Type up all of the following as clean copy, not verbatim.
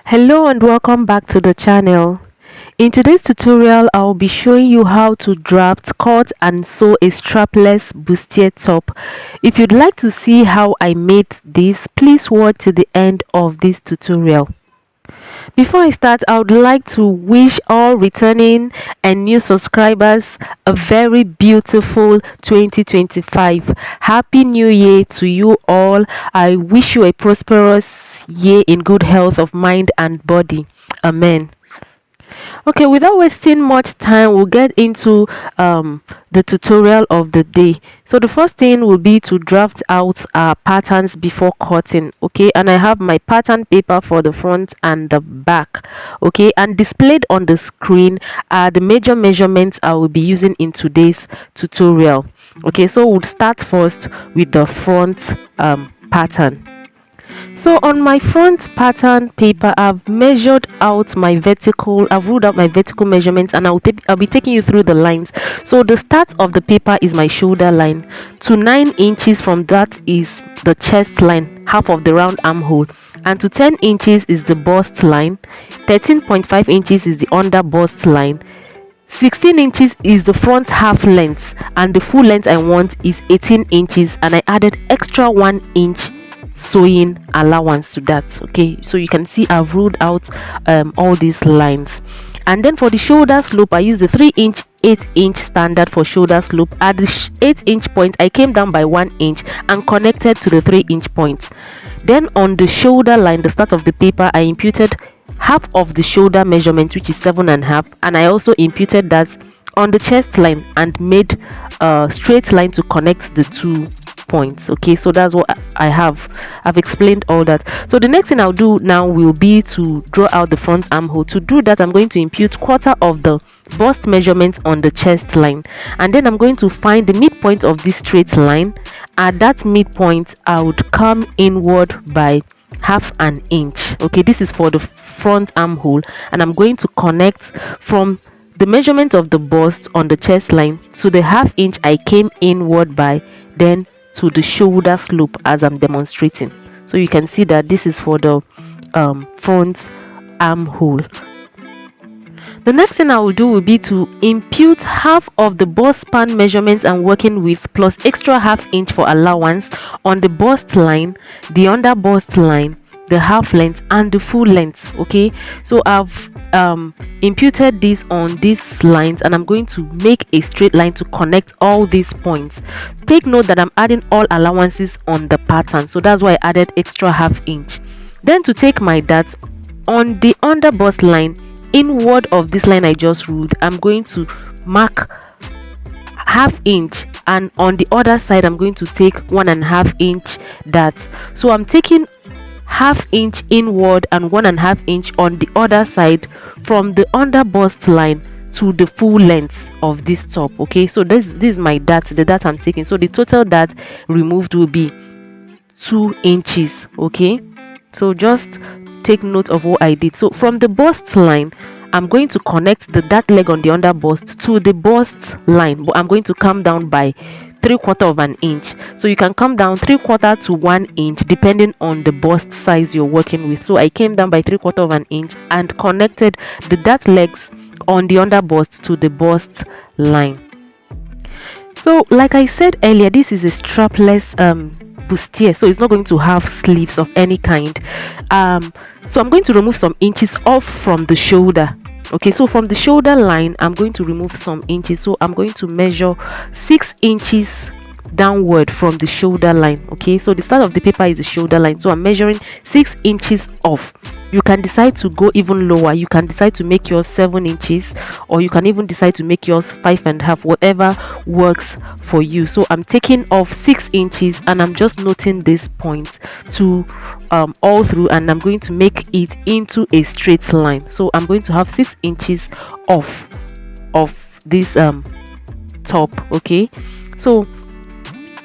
Hello and welcome back to the channel. In today's tutorial, I'll be showing you how to draft, cut and sew a strapless bustier top. If you'd like to see how I made this, please watch to the end of this tutorial. Before I start, I would like to wish all returning and new subscribers a very beautiful 2025. Happy New Year to you all. I wish you a prosperous year in good health of mind and body. Amen. Okay, without wasting much time, we'll get into the tutorial of the day. So the first thing will be to draft out our patterns before cutting. Okay, and I have my pattern paper for the front and the back. Okay, and displayed on the screen are the major measurements I will be using in today's tutorial. Okay, so we'll start first with the front pattern. So on my front pattern paper, I've measured out my vertical, I've ruled out my vertical measurements, and I'll be taking you through the lines. So the start of the paper is my shoulder line. To 9 inches from that is the chest line, half of the round armhole, and to 10 inches is the bust line. 13.5 inches is the under bust line. 16 inches is the front half length, and the full length I want is 18 inches, and I added extra 1 inch sewing allowance to that. Okay, so you can see I've ruled out all these lines. And then for the shoulder slope, I used the 3-inch 8-inch standard for shoulder slope. At the 8-inch point, I came down by 1 inch and connected to the 3-inch point. Then on the shoulder line, the start of the paper, I imputed half of the shoulder measurement, which is 7.5, and I also imputed that on the chest line and made a straight line to connect the 2 points. Okay, so that's what I've explained all that. So the next thing I'll do now will be to draw out the front armhole. To do that, I'm going to impute quarter of the bust measurement on the chest line, and then I'm going to find the midpoint of this straight line. At that midpoint, I would come inward by half an inch. Okay, this is for the front armhole, and I'm going to connect from the measurement of the bust on the chest line to the half inch I came inward by, then to the shoulder slope as I'm demonstrating. So you can see that this is for the front armhole. The next thing I will do will be to impute half of the bust span measurements I'm working with plus extra half inch for allowance on the bust line, the under bust line, the half length and the full length. Okay, so I've imputed this on these lines, and I'm going to make a straight line to connect all these points. Take note that I'm adding all allowances on the pattern, so that's why I added extra half inch. Then to take my dart on the under bust line, inward of this line I just ruled, I'm going to mark half inch, and on the other side I'm going to take 1.5 inch dart. So I'm taking half inch inward and 1.5 inch on the other side from the under bust line to the full length of this top. Okay, so this is my dart, the dart I'm taking. So the total dart removed will be 2 inches. Okay, so just take note of what I did. So from the bust line, I'm going to connect the dart leg on the under bust to the bust line, but I'm going to come down by 3/4 of an inch. So you can come down 3/4 to 1 inch depending on the bust size you're working with. So I came down by 3/4 of an inch and connected the dart legs on the under bust to the bust line. So like I said earlier, this is a strapless bustier, so it's not going to have sleeves of any kind. So I'm going to remove some inches off from the shoulder. Okay, so from the shoulder line I'm going to remove some inches. So I'm going to measure 6 inches downward from the shoulder line. Okay, so the start of the paper is the shoulder line, so I'm measuring 6 inches off. You can decide to go even lower. You can decide to make yours 7 inches, or you can even decide to make yours 5.5, whatever works for you. So I'm taking off 6 inches, and I'm just noting this point to all through, and I'm going to make it into a straight line. So I'm going to have 6 inches off of this top. Okay, so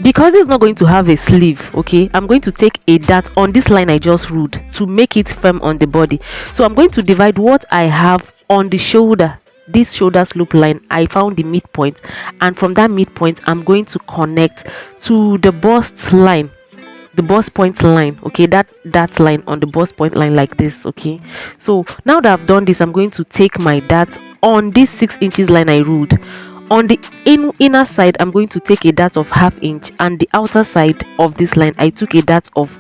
because it's not going to have a sleeve, okay, I'm going to take a dart on this line I just ruled to make it firm on the body. So I'm going to divide what I have on the shoulder, this shoulder slope line. I found the midpoint, and from that midpoint I'm going to connect to the bust line, the bust point line, okay, that line on the bust point line like this. Okay, so now that I've done this, I'm going to take my dart on this 6 inches line I ruled. On the inner side, I'm going to take a dart of 1/2 inch, and the outer side of this line I took a dart of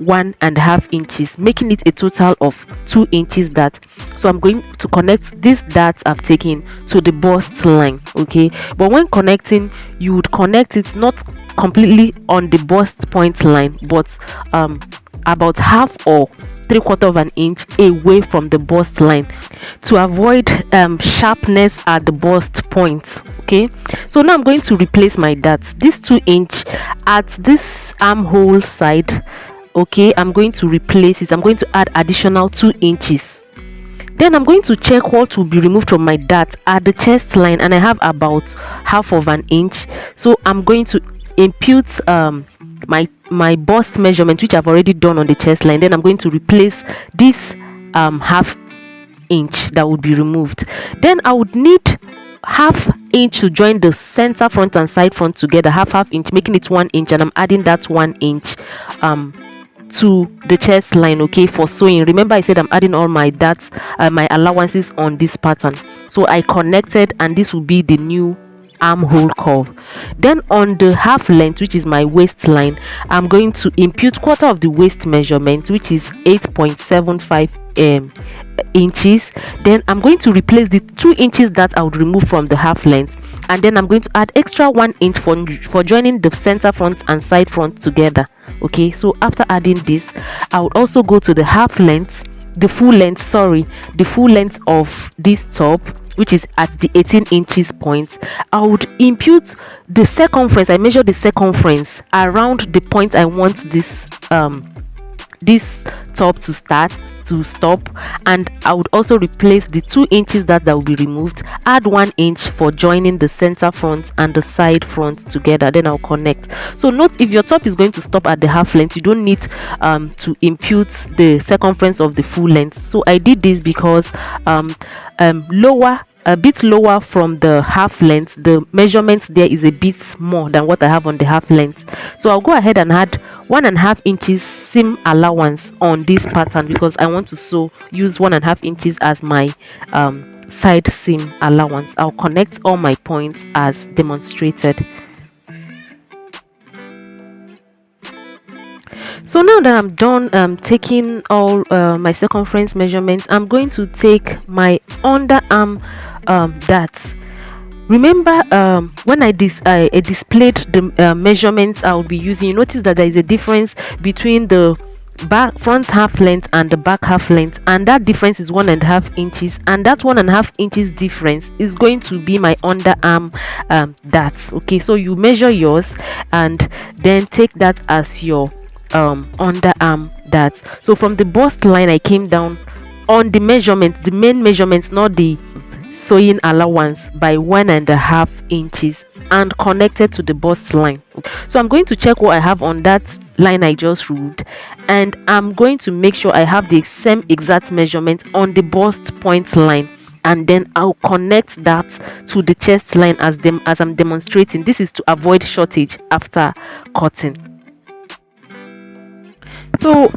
1.5 inches, making it a total of 2 inches dart. So I'm going to connect this dart I've taken to the bust line. Okay, but when connecting, you would connect it not completely on the bust point line, but about 1/2 or 3/4 of an inch away from the bust line, to avoid sharpness at the bust point. Okay, so now I'm going to replace my darts, this 2 inch at this armhole side. Okay, I'm going to replace it. I'm going to add additional 2 inches. Then I'm going to check what will be removed from my dart at the chest line, and I have about 1/2 of an inch. So I'm going to impute my bust measurement, which I've already done on the chest line. Then I'm going to replace this 1/2 inch that would be removed. Then I would need 1/2 inch to join the center front and side front together, 1/2 inch, making it 1 inch, and I'm adding that 1 inch to the chest line. Okay, for sewing, remember I said I'm adding all my darts, my allowances on this pattern. So I connected, and this will be the new armhole curve. Then on the half length, which is my waistline, I'm going to impute 1/4 of the waist measurement, which is 8.75 inches. Then I'm going to replace the 2 inches that I would remove from the half length, and then I'm going to add extra 1 inch for joining the center front and side front together. Okay, so after adding this, I would also go to the half length, the full length of this top, which is at the 18 inches point. I would impute the circumference. I measure the circumference around the point I want this top to stop, and I would also replace the 2 inches that will be removed, add 1 inch for joining the center front and the side front together. Then I'll connect. So note, if your top is going to stop at the half length, you don't need to impute the circumference of the full length. So I did this because a bit lower from the half length, the measurement there is a bit more than what I have on the half length. So I'll go ahead and add 1.5 inches seam allowance on this pattern, because I want to use 1.5 inches as my side seam allowance. I'll connect all my points as demonstrated. So now that I'm done taking all my circumference measurements, I'm going to take my underarm darts. Remember, when I displayed the measurements I will be using, you notice that there is a difference between the front half length and the back half length, and that difference is 1.5 inches, and that 1.5 inches difference is going to be my underarm darts. Okay, so you measure yours and then take that as your underarm dart. So from the bust line, I came down on the measurement, the main measurements, not the sewing allowance, by 1.5 inches and connected to the bust line. So I'm going to check what I have on that line I just ruled, and I'm going to make sure I have the same exact measurement on the bust point line, and then I'll connect that to the chest line as I'm demonstrating. This is to avoid shortage after cutting. So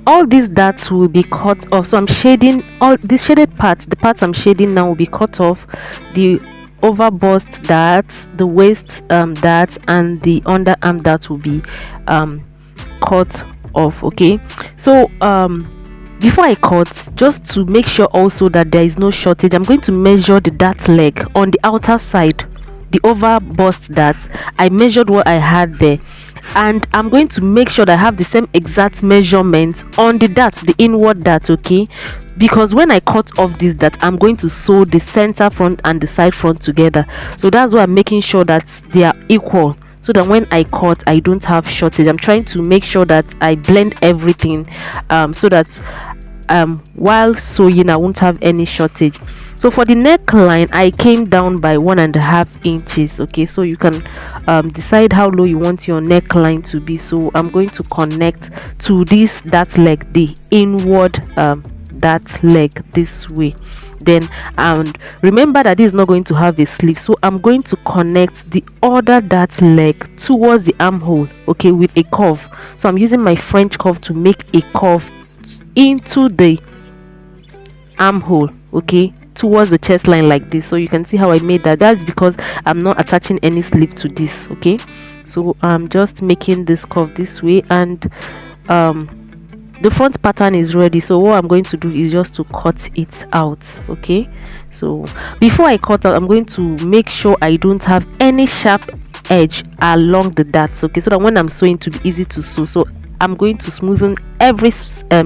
all these darts will be cut off. So I'm shading all this shaded part. The parts I'm shading now will be cut off. The over bust darts, the waist darts, and the underarm darts will be cut off. Okay, so before I cut, just to make sure also that there is no shortage, I'm going to measure the dart leg on the outer side, the over bust darts. I measured what I had there, and I'm going to make sure that I have the same exact measurements on the dart, the inward dart. Okay, because when I cut off this dart, I'm going to sew the center front and the side front together. So that's why I'm making sure that they are equal, so that when I cut, I don't have shortage. I'm trying to make sure that I blend everything so that while sewing I won't have any shortage. So for the neckline, I came down by 1.5 inches. Okay, so you can decide how low you want your neckline to be. So I'm going to connect to this dart leg, the inward that leg this way. Then and remember that this is not going to have a sleeve, so I'm going to connect the other that leg towards the armhole, okay, with a curve. So I'm using my French curve to make a curve into the armhole, okay, towards the chest line like this. So you can see how I made that. That's because I'm not attaching any sleeve to this, okay. So I'm just making this curve this way, and the front pattern is ready. So what I'm going to do is just to cut it out, okay. So before I cut out, I'm going to make sure I don't have any sharp edge along the darts, okay, so that when I'm sewing to be easy to sew. So I'm going to smoothen every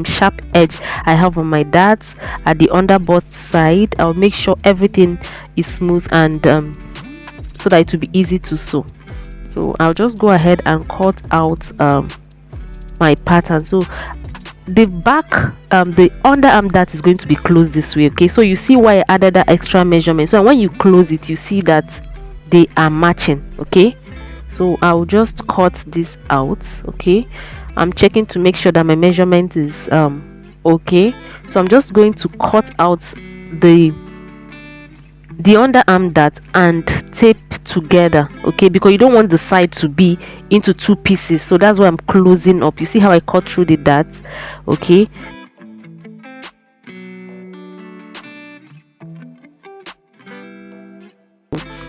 sharp edge I have on my darts at the under bust side. I'll make sure everything is smooth and so that it will be easy to sew. So I'll just go ahead and cut out my pattern. So the back the underarm dart is going to be closed this way, okay. So you see why I added that extra measurement. So when you close it, you see that they are matching, okay. So I'll just cut this out, okay. I'm checking to make sure that my measurement is okay. So I'm just going to cut out the underarm dart and tape together, okay, because you don't want the side to be into two pieces. So that's why I'm closing up. You see how I cut through the dart, okay.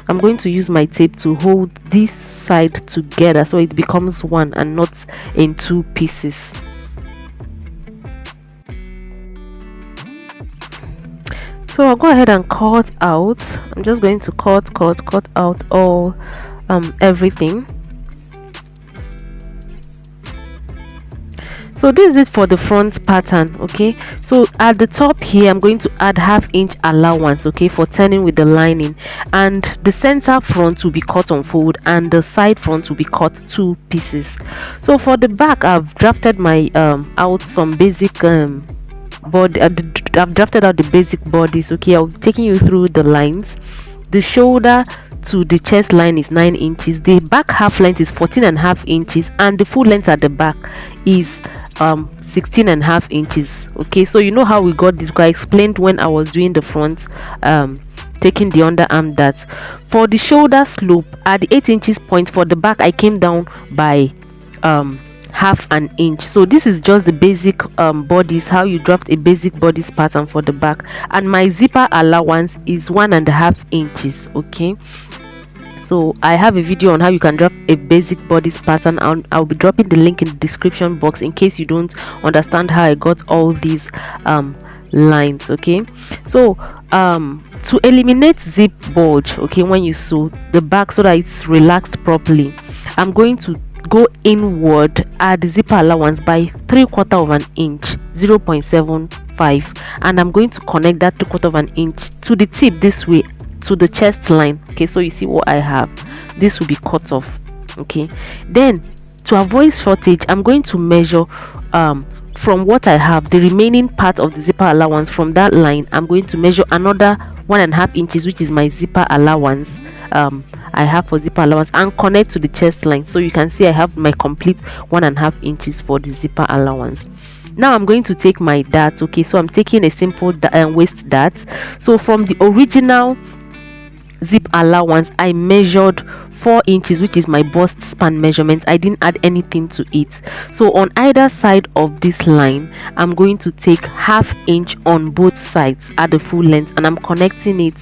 I'm going to use my tape to hold this side together so it becomes one and not in two pieces. So I'll go ahead and cut out. I'm just going to cut out all everything. So this is it for the front pattern, okay. So at the top here, I'm going to add 1/2 inch allowance, okay, for turning with the lining, and the center front will be cut on fold and the side front will be cut 2 pieces. So for the back, I've drafted my out some basic body. I've drafted out the basic bodies, okay. I'll be taking you through the lines. The shoulder to the chest line is 9 inches, the back half length is 14.5 inches, and the full length at the back is 16.5 inches, okay. So you know how we got this, because I explained when I was doing the front, taking the underarm dart. For the shoulder slope at the 8 inches point for the back, I came down by 1/2 an inch. So this is just the basic bodies, how you draft a basic bodies pattern for the back, and my zipper allowance is 1.5 inches, okay. So I have a video on how you can draft a basic bodies pattern. I'll be dropping the link in the description box in case you don't understand how I got all these lines, okay. So to eliminate zip bulge, okay, when you sew the back so that it's relaxed properly, I'm going to go inward at the zipper allowance by 3/4 of an inch, 0.75, and I'm going to connect that 3/4 of an inch to the tip this way, to the chest line, okay. So you see what I have, this will be cut off, okay. Then to avoid shortage, I'm going to measure from what I have, the remaining part of the zipper allowance from that line. I'm going to measure another 1.5 inches, which is my zipper allowance I have for zipper allowance, and connect to the chest line. So you can see I have my complete 1.5 inches for the zipper allowance. Now I'm going to take my dart, okay. So I'm taking a simple waist dart. So from the original zip allowance, I measured 4 inches, which is my bust span measurement. I didn't add anything to it. So on either side of this line, I'm going to take 1/2 inch on both sides at the full length, and I'm connecting it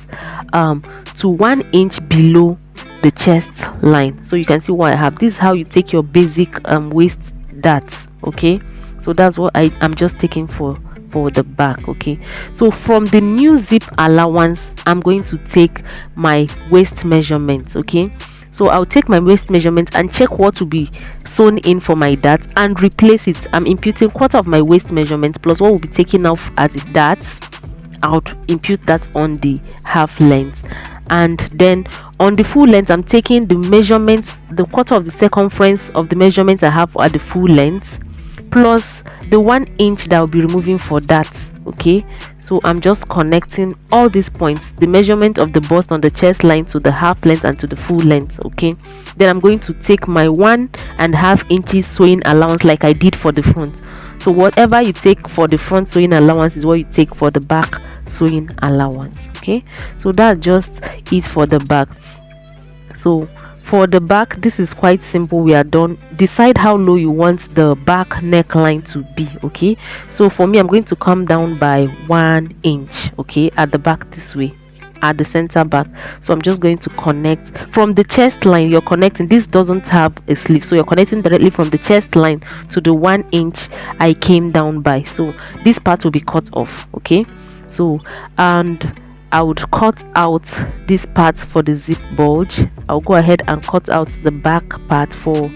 to 1 inch below the chest line. So you can see what I have. This is how you take your basic waist darts, okay. So that's what I'm just taking for the back, okay. So from the new zip allowance, I'm going to take my waist measurements, okay. So I'll take my waist measurement and check what will be sewn in for my dart and replace it. I'm imputing 1/4 of my waist measurement plus what will be taken off as a dart. I'll impute that on the half length, and then on the full length, I'm taking the measurement, the 1/4 of the circumference of the measurement I have at the full length, plus the 1 inch that I'll be removing for that, okay. So I'm just connecting all these points, the measurement of the bust on the chest line to the half length and to the full length, okay. Then I'm going to take my 1.5 inches sewing allowance like I did for the front. So whatever you take for the front sewing allowance is what you take for the back sewing allowance. Okay, so that's just it for the back. So for the back, this is quite simple. We are done. Decide how low you want the back neckline to be. Okay, so for me, I'm going to come down by 1 inch, okay, at the back this way, at the center back. So I'm just going to connect from the chest line. You're connecting, this doesn't have a sleeve, so you're connecting directly from the chest line to the 1 inch I came down by. So this part will be cut off. Okay, so and I would cut out this part for the zip bulge. I'll go ahead and cut out the back part for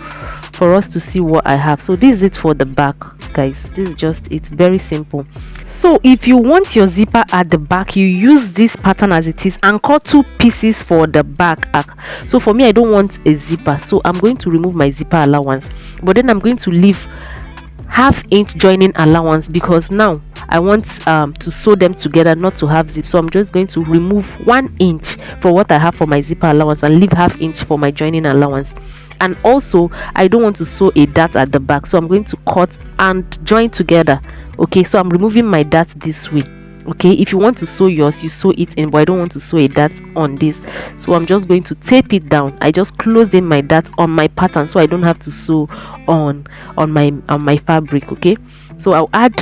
us to see what I have. So this is it for the back, guys. This is just it, very simple. So if you want your zipper at the back, you use this pattern as it is and cut 2 pieces for the back arc. So for me, I don't want a zipper, so I'm going to remove my zipper allowance, but then I'm going to leave ½ inch joining allowance because now I want to sew them together, not to have zip. So I'm just going to remove 1 inch for what I have for my zipper allowance and leave ½ inch for my joining allowance. And also I don't want to sew a dart at the back, so I'm going to cut and join together. Okay, so I'm removing my dart this way. Okay, if you want to sew yours, you sew it in, but I don't want to sew a dart on this, so I'm just going to tape it down. I just closed in my dart on my pattern so I don't have to sew on my fabric. Okay, so I'll add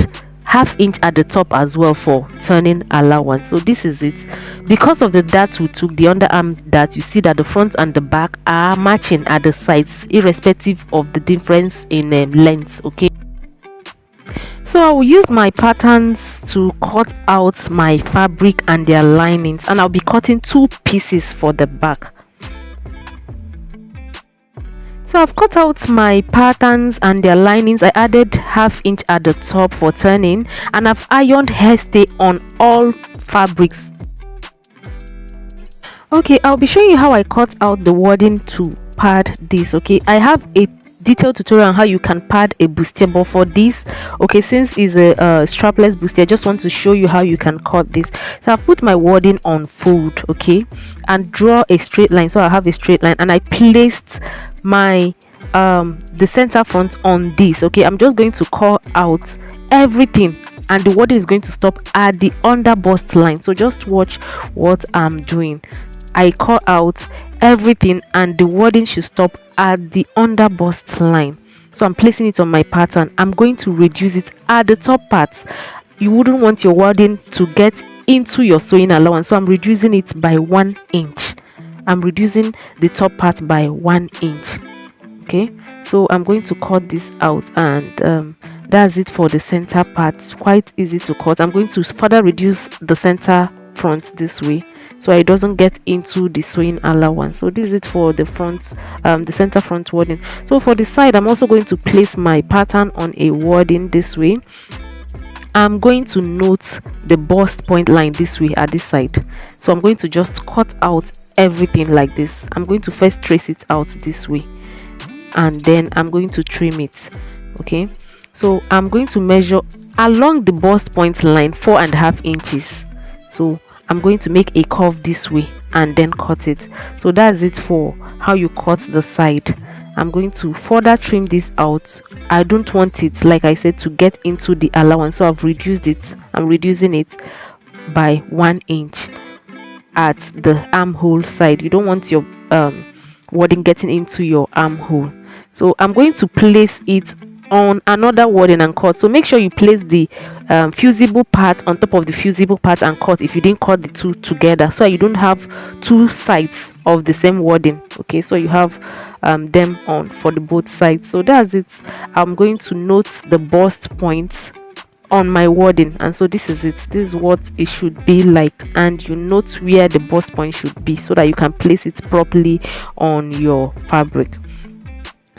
½ inch at the top as well for turning allowance. So this is it. Because of the dart we took, the underarm dart, you see that the front and the back are matching at the sides irrespective of the difference in length. Okay, so I will use my patterns to cut out my fabric and their linings, and I'll be cutting 2 pieces for the back. So I've cut out my patterns and their linings. I added ½ inch at the top for turning, and I've ironed hairstay on all fabrics. Okay, I'll be showing you how I cut out the wording to pad this. Okay, I have a detailed tutorial on how you can pad a bustier, but for this, okay, since it's a strapless bustier, I just want to show you how you can cut this. So I've put my wording on fold, okay, and draw a straight line. So I have a straight line, and I placed my the center front on this. Okay, I'm just going to call out everything, and the wording is going to stop at the under bust line. So just watch what I'm doing. I call out everything and the wording should stop at the under bust line. So I'm placing it on my pattern. I'm going to reduce it at the top part. You wouldn't want your wording to get into your sewing allowance, so I'm reducing it by 1 inch. I'm reducing the top part by 1 inch. Okay, so I'm going to cut this out, and that's it for the center part. Quite easy to cut. I'm going to further reduce the center front this way so it doesn't get into the sewing allowance. So this is it for the front, the center front wording. So for the side, I'm also going to place my pattern on a wording this way. I'm going to note the bust point line this way at this side. So I'm going to just cut out everything like this. I'm going to first trace it out this way, and then I'm going to trim it. Okay, so I'm going to measure along the bust point line 4.5 inches. So I'm going to make a curve this way and then cut it. So that's it for how you cut the side. I'm going to further trim this out. I don't want it, like I said, to get into the allowance, so I've reduced it. I'm reducing it by 1 inch at the armhole side. You don't want your wording getting into your armhole. So I'm going to place it on another wording and cut. So make sure you place the fusible part on top of the fusible part and cut if you didn't cut the two together, so you don't have 2 sides of the same wording. Okay, so you have them on for the both sides. So that's it. I'm going to note the bust points on my wording, and so this is it. This is what it should be like, and you note where the bust point should be so that you can place it properly on your fabric.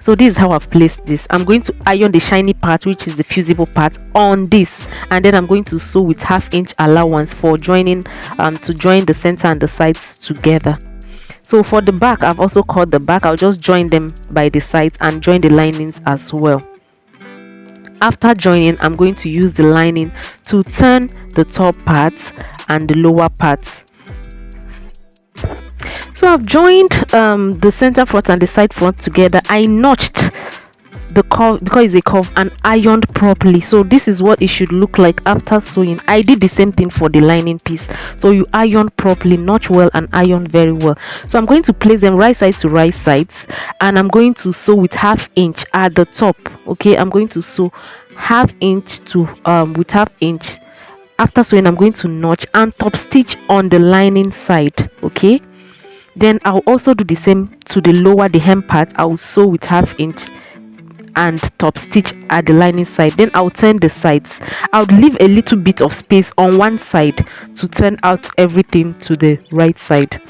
So this is how I've placed this. I'm going to iron the shiny part, which is the fusible part, on this, and then I'm going to sew with ½ inch allowance for joining to join the center and the sides together. So for the back, I've also cut the back. I'll just join them by the sides and join the linings as well. After joining, I'm going to use the lining to turn the top part and the lower part. So I've joined the center front and the side front together. I notched the curve, because it's a curve, and ironed properly. So this is what it should look like after sewing. I did the same thing for the lining piece. So you iron properly, notch well, and iron very well. So I'm going to place them right side to right sides, and I'm going to sew with 1/2 inch at the top. Okay, I'm going to sew 1/2 inch to with 1/2 inch. After sewing, I'm going to notch and top stitch on the lining side. Okay, then I'll also do the same to the lower, the hem part. I'll sew with 1/2 inch and top stitch at the lining side. Then I'll turn the sides. I'll leave a little bit of space on one side to turn out everything to the right side.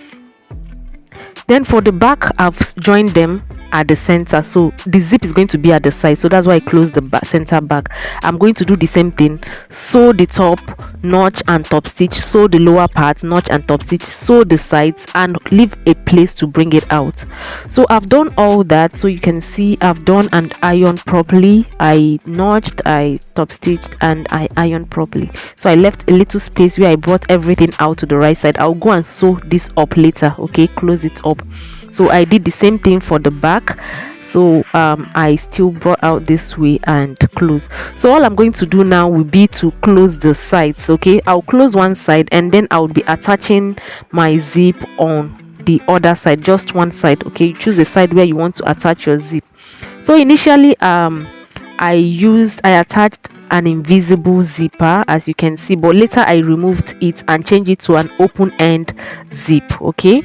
Then for the back, I've joined them at the center, so the zip is going to be at the side, so that's why I close the center back. I'm going to do the same thing, sew the top, notch and top stitch, sew the lower part, notch and top stitch, sew the sides, and leave a place to bring it out. So I've done all that, so you can see I've done and ironed properly. I notched, I top stitched, and I ironed properly. So I left a little space where I brought everything out to the right side. I'll go and sew this up later. Okay, close it up. So I did the same thing for the back. So I still brought out this way and close. So all I'm going to do now will be to close the sides. Okay, I'll close one side, and then I'll be attaching my zip on the other side, just one side. Okay, you choose the side where you want to attach your zip. So initially I attached an invisible zipper, as you can see, but later I removed it and changed it to an open end zip. Okay,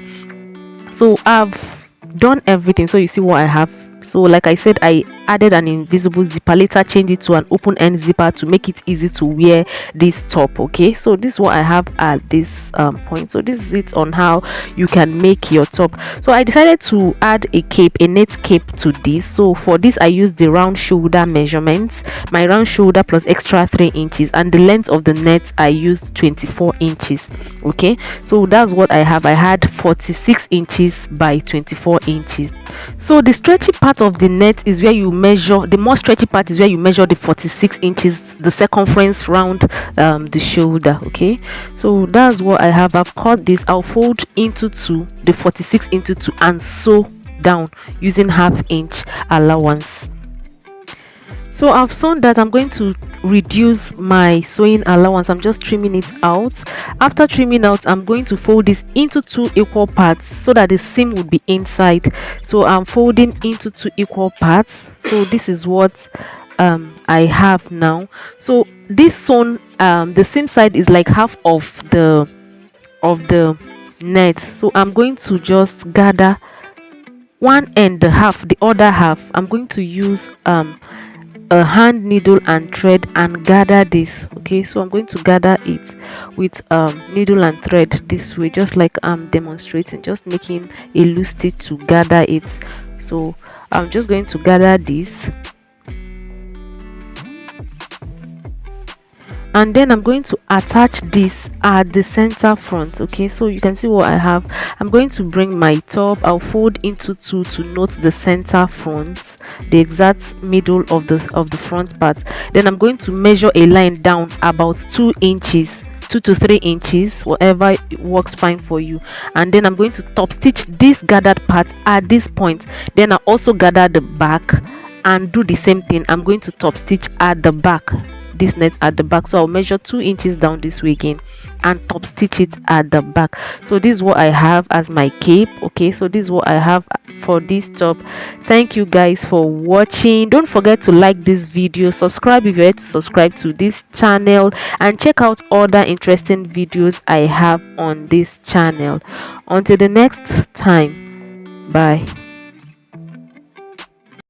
so I've done everything, so you see what I have. So like I said, I added an invisible zipper, later changed it to an open end zipper to make it easy to wear this top. Okay, so this is what I have at this point. So this is it on how you can make your top. So I decided to add a cape, a net cape to this. So for this I used the round shoulder measurements, my round shoulder plus extra 3 inches, and the length of the net I used 24 inches. Okay, so that's what I have. I had 46 inches by 24 inches. So the stretchy part of the net is where you measure, the more stretchy part is where you measure the 46 inches, the circumference round the shoulder. Okay, so that's what I have. I've cut this. I'll fold into 2, the 46 into 2, and sew down using 1/2 inch allowance. So I've sewn that. I'm going to reduce my sewing allowance. I'm just trimming it out. After trimming out, I'm going to fold this into 2 equal parts so that the seam would be inside. So I'm folding into 2 equal parts. So this is what I have now. So this sewn, the seam side is like half of the net. So I'm going to just gather one end, the half, the other half. I'm going to use a hand needle and thread and gather this. Okay, so I'm going to gather it with needle and thread this way, just like I'm demonstrating, just making a loose stitch to gather it. So I'm just going to gather this, and then I'm going to attach this at the center front. Okay, so you can see what I have. I'm going to bring my top, I'll fold into 2 to note the center front, the exact middle of the front part. Then I'm going to measure a line down about 2 inches, 2 to 3 inches, whatever works fine for you. And then I'm going to top stitch this gathered part at this point. Then I also gather the back and do the same thing. I'm going to top stitch at the back, this net at the back. So I'll measure 2 inches down this way again and top stitch it at the back. So this is what I have as my cape. Okay, so this is what I have for this top. Thank you guys for watching. Don't forget to like this video, subscribe if you're yet to subscribe to this channel, and check out other interesting videos I have on this channel. Until the next time, bye.